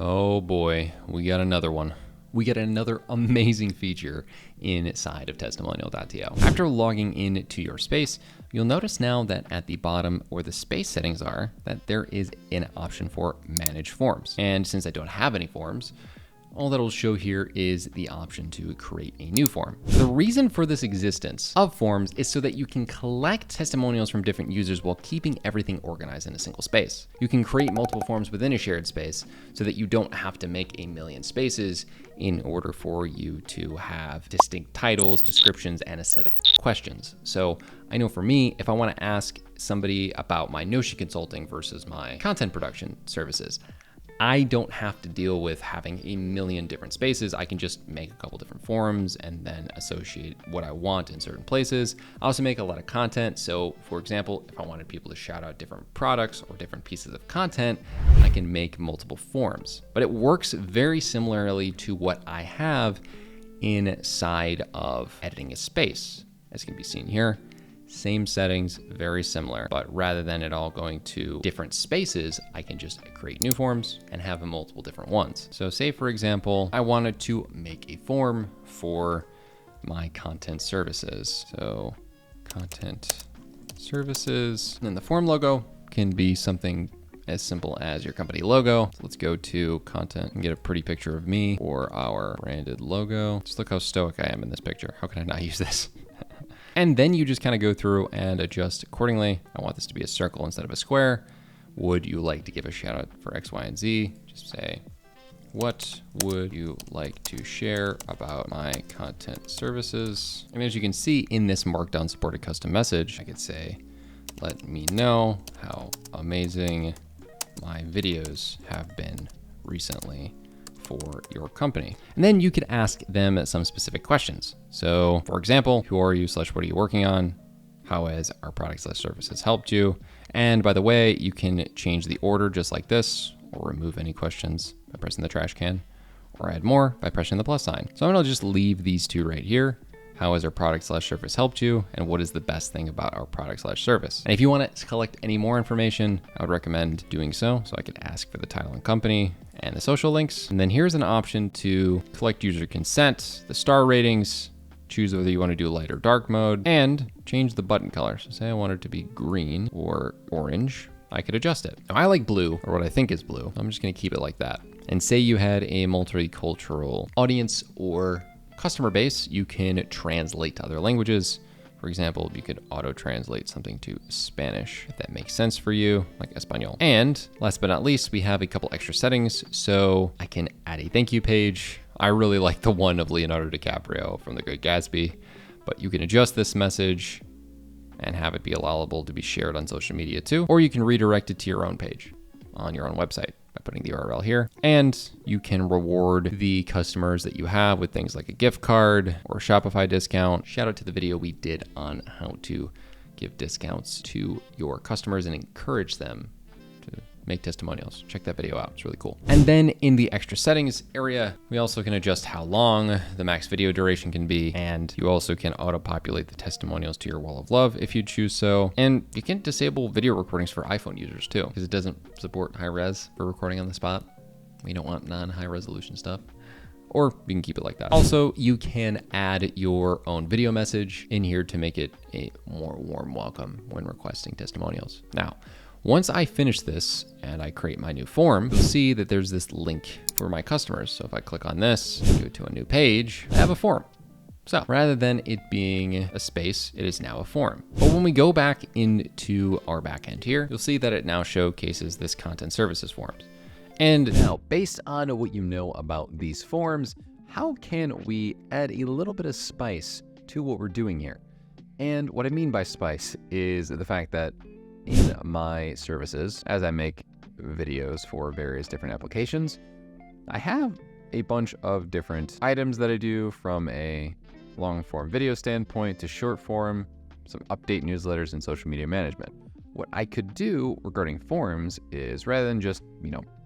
Oh boy, we got another one. We get another amazing feature inside of Testimonial.to. After logging into your space, you'll notice now that at the bottom where the space settings are, that there is an option for Manage Forms. And since I don't have any forms, all that'll show here is the option to create a new form. The reason for this existence of forms is so that you can collect testimonials from different users while keeping everything organized in a single space. You can create multiple forms within a shared space so that you don't have to make a million spaces in order for you to have distinct titles, descriptions, and a set of questions. So I know for me, if I want to ask somebody about my Notion consulting versus my content production services, I don't have to deal with having a million different spaces. I can just make a couple different forms and then associate what I want in certain places. I also make a lot of content. So for example, if I wanted people to shout out different products or different pieces of content, I can make multiple forms. But it works very similarly to what I have inside of editing a space. As can be seen here, same settings, very similar, but rather than it all going to different spaces, I can just create new forms and have multiple different ones. So say for example, I wanted to make a form for my content services. So content services, and then the form logo can be something as simple as your company logo. So let's go to content and get a pretty picture of me or our branded logo. Just look how stoic I am in this picture. How can I not use this? And then you just kind of go through and adjust accordingly. I want this to be a circle instead of a square. Would you like to give a shout out for X, Y, and Z? Just say, what would you like to share about my content services? I mean, as you can see in this markdown supported custom message, I could say, let me know how amazing my videos have been recently for your company. And then you could ask them some specific questions. So for example, who are you / what are you working on? How has our product / services helped you? And by the way, you can change the order just like this, or remove any questions by pressing the trash can, or add more by pressing the plus sign. So I'm gonna just leave these two right here. How has our product / service helped you? And what is the best thing about our product / service? And if you want to collect any more information, I would recommend doing so. So I could ask for the title and company and the social links. And then here's an option to collect user consent, the star ratings, choose whether you want to do light or dark mode, and change the button color. So say I want it to be green or orange, I could adjust it. Now I like blue, or what I think is blue. I'm just gonna keep it like that. And say you had a multicultural audience or customer base, you can translate to other languages. For example, you could auto-translate something to Spanish, if that makes sense for you, like Espanol. And last but not least, we have a couple extra settings. So I can add a thank you page. I really like the one of Leonardo DiCaprio from The Great Gatsby, but you can adjust this message and have it be allowable to be shared on social media too, or you can redirect it to your own page on your own website by putting the URL here. And you can reward the customers that you have with things like a gift card or a Shopify discount. Shout out to the video we did on how to give discounts to your customers and encourage them to make testimonials. Check that video out, it's really cool. And then in the extra settings area, we also can adjust how long the max video duration can be. And you also can auto-populate the testimonials to your wall of love if you choose so. And you can disable video recordings for iPhone users too, because it doesn't support high res for recording on the spot. We don't want non-high resolution stuff. Or you can keep it like that. Also, you can add your own video message in here to make it a more warm welcome when requesting testimonials. Now, once I finish this and I create my new form, you'll see that there's this link for my customers. So if I click on this, go to a new page, I have a form. So rather than it being a space, it is now a form. But when we go back into our backend here, you'll see that it now showcases this content services forms. And now, based on what you know about these forms, how can we add a little bit of spice to what we're doing here? And what I mean by spice is the fact that in my services, as I make videos for various different applications, I have a bunch of different items that I do, from a long form video standpoint to short form, some update newsletters, and social media management. What I could do regarding forms is, rather than just,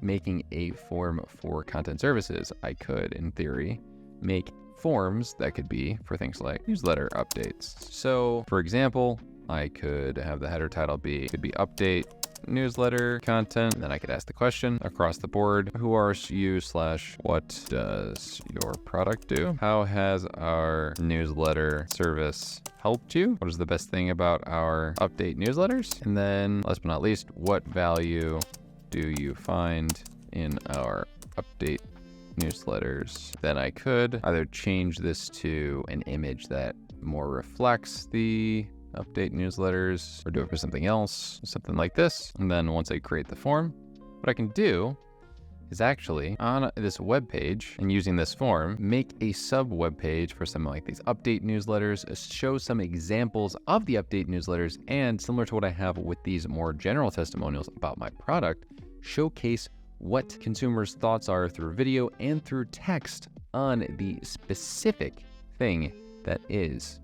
making a form for content services, I could, in theory, make forms that could be for things like newsletter updates. So for example, I could have the header title could be update newsletter content. Then I could ask the question across the board. Who are you / what does your product do? How has our newsletter service helped you? What is the best thing about our update newsletters? And then last but not least, what value do you find in our update newsletters? Then I could either change this to an image that more reflects the update newsletters or do it for something else, something like this. And then once I create the form, what I can do is actually on this web page and using this form, make a sub web page for something like these update newsletters, show some examples of the update newsletters, and similar to what I have with these more general testimonials about my product, showcase what consumers' thoughts are through video and through text on the specific thing that is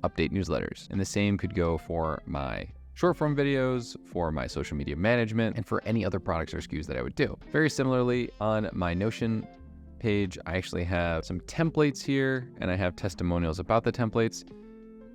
update newsletters. And the same could go for my short form videos, for my social media management, and for any other products or SKUs that I would do. Very similarly, on my Notion page, I actually have some templates here, and I have testimonials about the templates.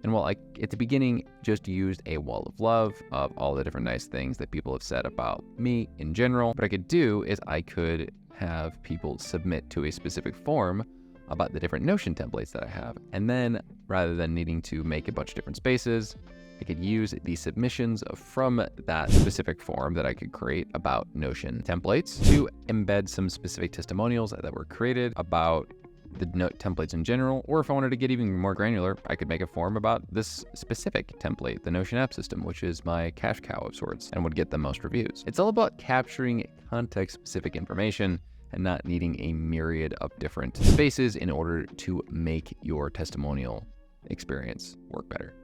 And while I, at the beginning, just used a wall of love of all the different nice things that people have said about me in general, what I could do is I could have people submit to a specific form about the different Notion templates that I have. And then rather than needing to make a bunch of different spaces, I could use the submissions from that specific form that I could create about Notion templates to embed some specific testimonials that were created about the note templates in general. Or if I wanted to get even more granular, I could make a form about this specific template, the Notion app system, which is my cash cow of sorts, and would get the most reviews. It's all about capturing context-specific information and not needing a myriad of different spaces in order to make your testimonial experience work better.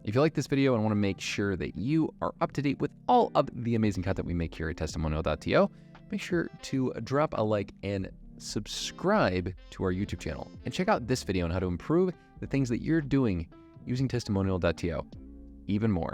If you like this video and want to make sure that you are up to date with all of the amazing content we make here at Testimonial.to, make sure to drop a like and subscribe to our YouTube channel. And check out this video on how to improve the things that you're doing using Testimonial.to even more.